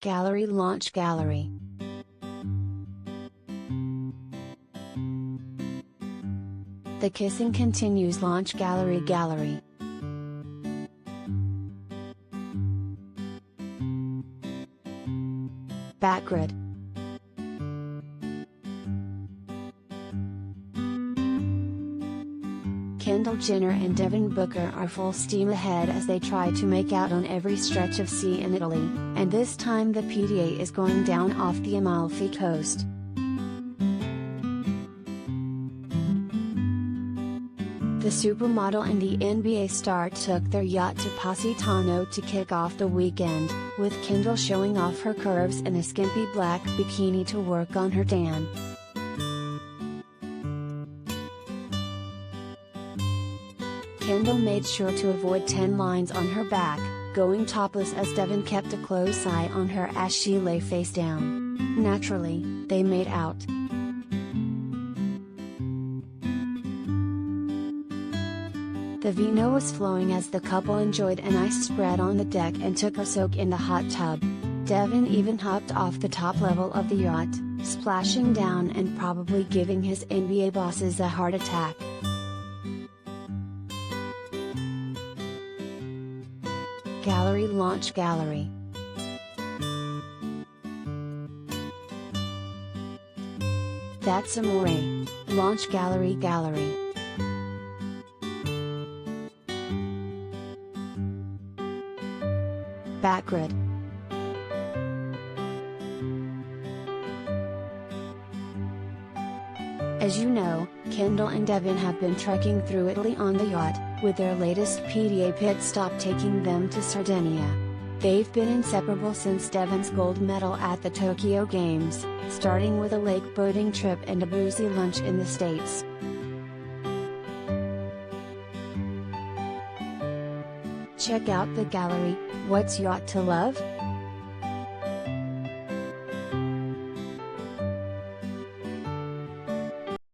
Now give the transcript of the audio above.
Gallery Launch Gallery. The kissing continues. Launch Gallery. Backgrid. Kendall Jenner and Devin Booker are full steam ahead as they try to make out on every stretch of sea in Italy, and this time the PDA is going down off the Amalfi Coast. The supermodel and the NBA star took their yacht to Positano to kick off the weekend, with Kendall showing off her curves in a skimpy black bikini to work on her tan. Kendall made sure to avoid tan lines on her back, going topless as Devin kept a close eye on her as she lay face down. Naturally, they made out. The vino was flowing as the couple enjoyed an ice spread on the deck and took a soak in the hot tub. Devin even hopped off the top level of the yacht, splashing down and probably giving his NBA bosses a heart attack. Gallery Launch Gallery. That's amore. Launch Gallery. Backgrid. As you know, Kendall and Devin have been trekking through Italy on the yacht, with their latest PDA pit stop taking them to Sardinia. They've been inseparable since Devin's gold medal at the Tokyo Games, starting with a lake boating trip and a boozy lunch in the States. Check out the gallery. What's yacht to love?